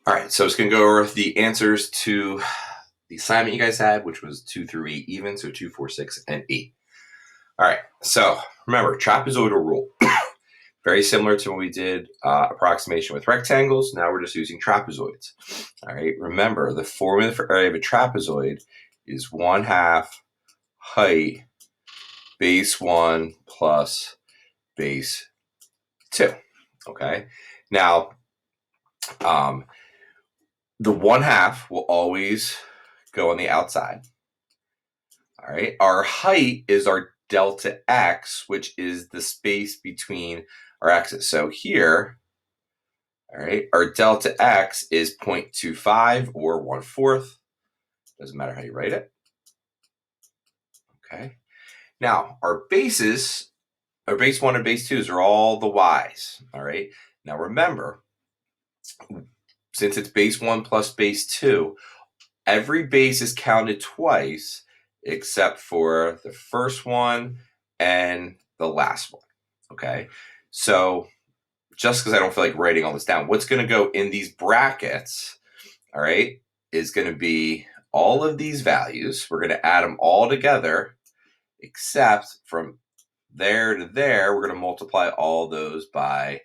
All right, so it's going to go over the answers to the assignment you guys had, which was 2 through 8 even, so 2, 4, 6, and 8. All right, so remember, trapezoidal rule. Very similar to when we did approximation with rectangles. Now we're just using trapezoids. All right, remember, the formula for area of a trapezoid is 1/2 height base 1 plus base 2. Okay, now the 1/2 will always go on the outside. All right, our height is our delta x, which is the space between our x's. So here, all right, our delta x is 0.25 or 1/4. Doesn't matter how you write it. Okay. Now, our bases, our base 1 and base 2s are all the y's. All right. Now, remember, since it's base 1 plus base 2, every base is counted twice except for the first one and the last one. Okay. So just because I don't feel like writing all this down, what's going to go in these brackets, all right, is going to be all of these values. We're going to add them all together, except from there to there, we're going to multiply all those by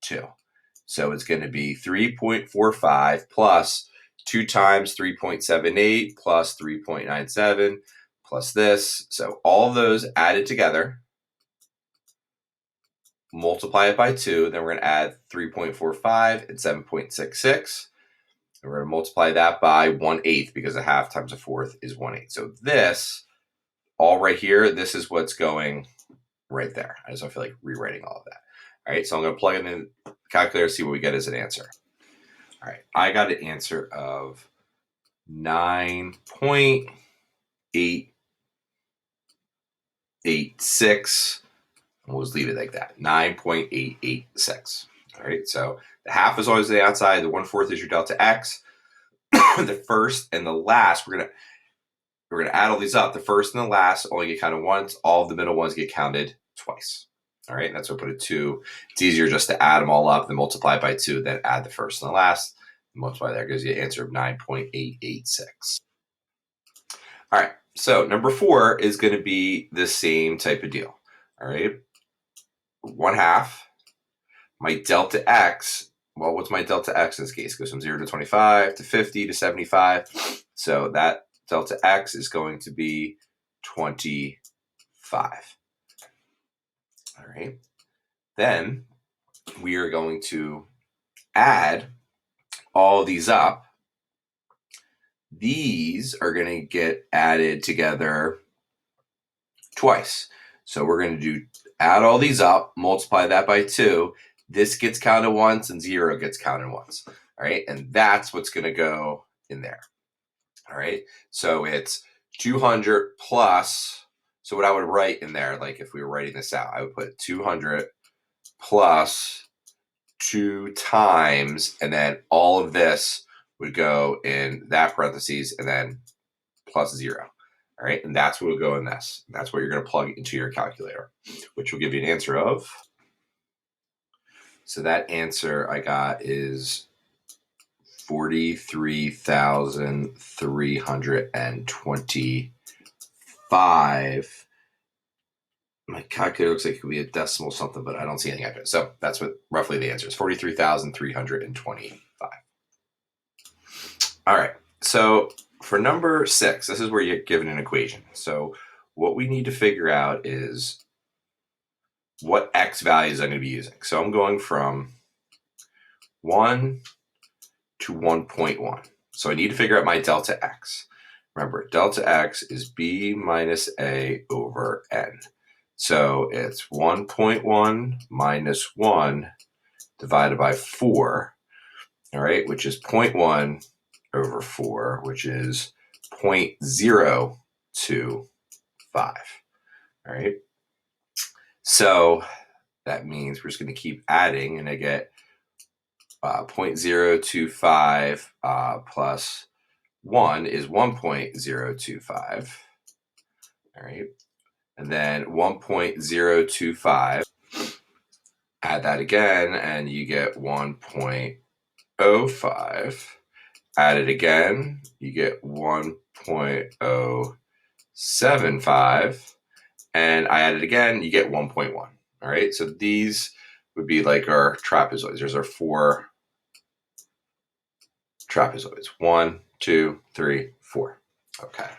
2. So it's going to be 3.45 plus 2 times 3.78 plus 3.97 plus this. So all of those added together, multiply it by 2. Then we're going to add 3.45 and 7.66. And we're going to multiply that by 1/8 because 1/2 times 1/4 is 1/8. So this, all right here, this is what's going right there. I just don't feel like rewriting all of that. All right, so I'm going to plug it in the calculator, see what we get as an answer. All right, I got an answer of 9.886. We'll just leave it like that, 9.886. All right, so the 1/2 is always the outside. The 1/4 is your delta x. The first and the last, we're gonna add all these up. The first and the last only get counted once. All of the middle ones get counted twice. All right, and that's what I put a 2. It's easier just to add them all up, then multiply by 2, then add the first and the last. Multiply that gives you an answer of 9.886. All right, so number 4 is going to be the same type of deal. All right, 1/2. My delta x, well, what's my delta x in this case? It goes from 0 to 25 to 50 to 75. So that delta x is going to be 25. All right. Then we are going to add all these up. These are going to get added together twice. So we're going to add all these up, multiply that by 2. This gets counted once and 0 gets counted once. All right. And that's what's going to go in there. All right. So it's 200 plus. So what I would write in there, like if we were writing this out, I would put 200 plus 2 times, and then all of this would go in that parentheses and then plus 0. All right. And that's what will go in this. That's what you're going to plug into your calculator, which will give you an answer of. So that answer I got is 43,325. My calculator looks like it could be a decimal something, but I don't see anything after it. So that's what roughly the answer is, 43,325. All right. So for number 6, this is where you're given an equation. So what we need to figure out is what x values I'm going to be using. So I'm going from 1 to 1.1. So I need to figure out my delta x. Remember, delta x is b minus a over n. So it's 1.1 minus 1 divided by 4, all right, which is 0.1 over 4, which is 0.025, all right? So that means we're just going to keep adding, and I get 0.025 plus 1 is 1.025, all right? And then 1.025, add that again, and you get 1.025. 1.05. Add it again, you get 1.075. And I add it again, you get 1.1. All right, so these would be like our trapezoids. There's our 4 trapezoids. 1, 2, 3, 4. Okay.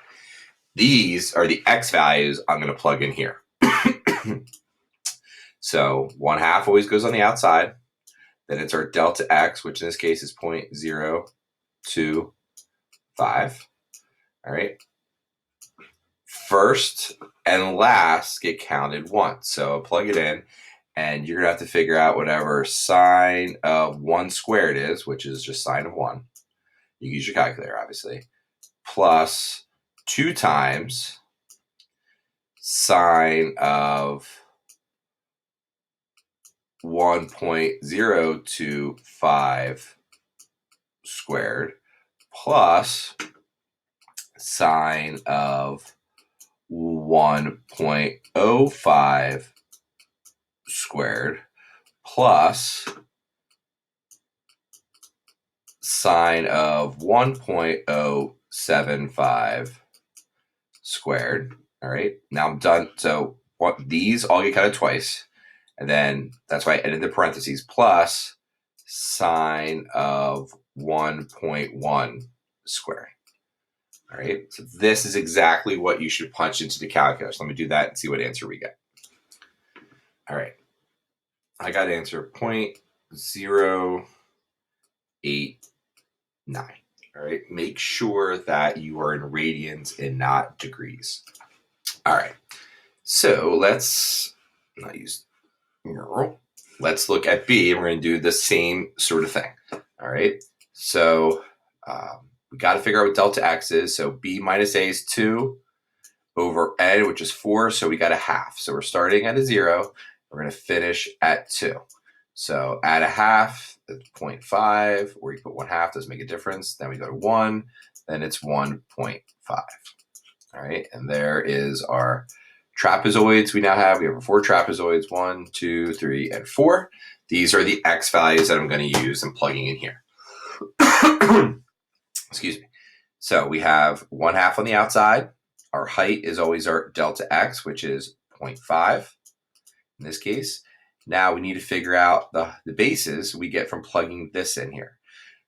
These are the x values I'm going to plug in here. So 1/2 always goes on the outside. Then it's our delta x, which in this case is 0.025. All right. First and last get counted once. So plug it in, and you're going to have to figure out whatever sine of 1 squared is, which is just sine of 1. You can use your calculator, obviously, plus 2 times sine of 1.025 squared plus sine of 1.05 squared plus sine of 1.075 squared. All right, now I'm done. So these all get counted twice. And then that's why I added the parentheses, plus sine of 1.1 squared. All right, so this is exactly what you should punch into the calculator. So let me do that and see what answer we get. All right, I got answer 0.089. All right, make sure that you are in radians and not degrees. All right, so let's not use neural. Let's look at B, and we're going to do the same sort of thing. All right, so we got to figure out what delta x is. So B minus A is 2 over N, which is 4. So we got a half. So we're starting at a 0. We're going to finish at 2. So add a half, that's 0.5, or you put 1/2, doesn't make a difference. Then we go to 1, then it's 1.5. All right, and there is our trapezoids we now have. We have 4 trapezoids, 1, 2, 3, and 4. These are the x values that I'm going to use and plugging in here. Excuse me. So we have 1/2 on the outside. Our height is always our delta x, which is 0.5 in this case. Now we need to figure out the bases we get from plugging this in here.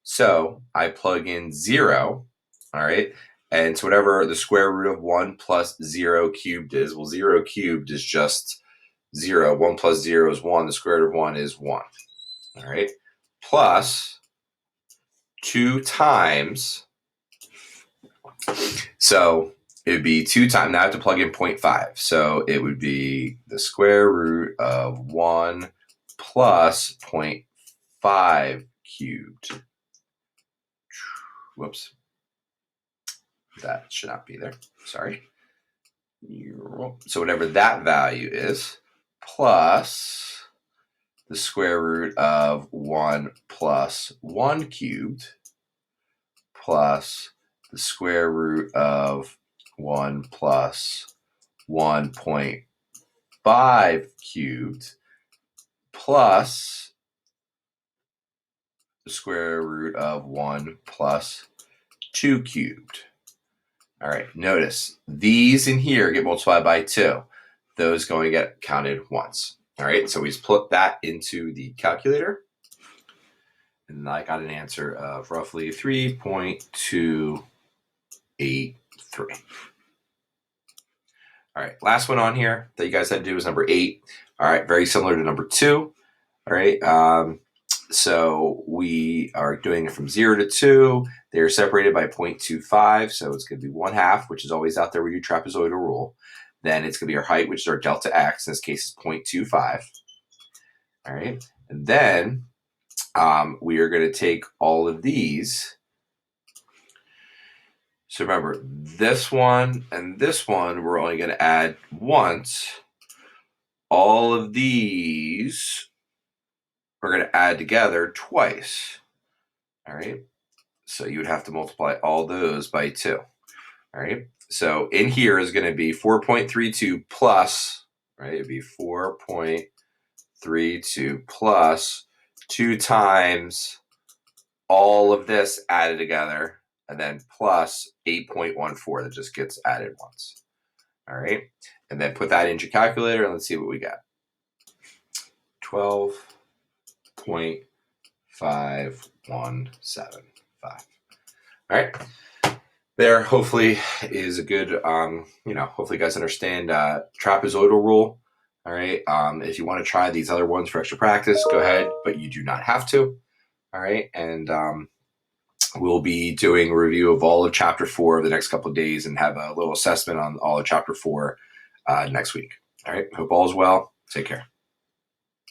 So I plug in 0, all right? And so whatever the square root of 1 plus 0 cubed is, well, 0 cubed is just 0. 1 plus 0 is 1. The square root of 1 is 1, all right? Plus 2 times, so it would be 2 times, now I have to plug in 0.5. So it would be the square root of 1 plus 0.5 cubed. Whoops. That should not be there. Sorry. So whatever that value is, plus the square root of 1 plus 1 cubed, plus the square root of 1 plus 1.5 cubed, plus the square root of 1 plus 2 cubed. All right, notice these in here get multiplied by 2. Those going to get counted once. All right, so we just put that into the calculator. And I got an answer of roughly 3.283. All right, last one on here that you guys had to do is number 8. All right, very similar to number 2. All right, so we are doing it from 0 to 2. They're separated by 0.25, so it's going to be 1/2, which is always out there with your trapezoidal rule. Then it's going to be our height, which is our delta x. In this case, is 0.25. All right, and then we are going to take all of these. So remember, this one and this one, we're only going to add once. All of these we're going to add together twice. All right. So you would have to multiply all those by 2. All right. So in here is going to be 4.32 plus, right? It'd be 4.32 plus 2 times all of this added together, and then plus 8.14 that just gets added once. All right. And then put that into your calculator and let's see what we get. 12.5175. All right. There hopefully is a good, hopefully you guys understand trapezoidal rule. All right. If you want to try these other ones for extra practice, go ahead, but you do not have to. All right. And we'll be doing a review of all of chapter 4 the next couple of days and have a little assessment on all of chapter 4 next week. All right. Hope all is well. Take care.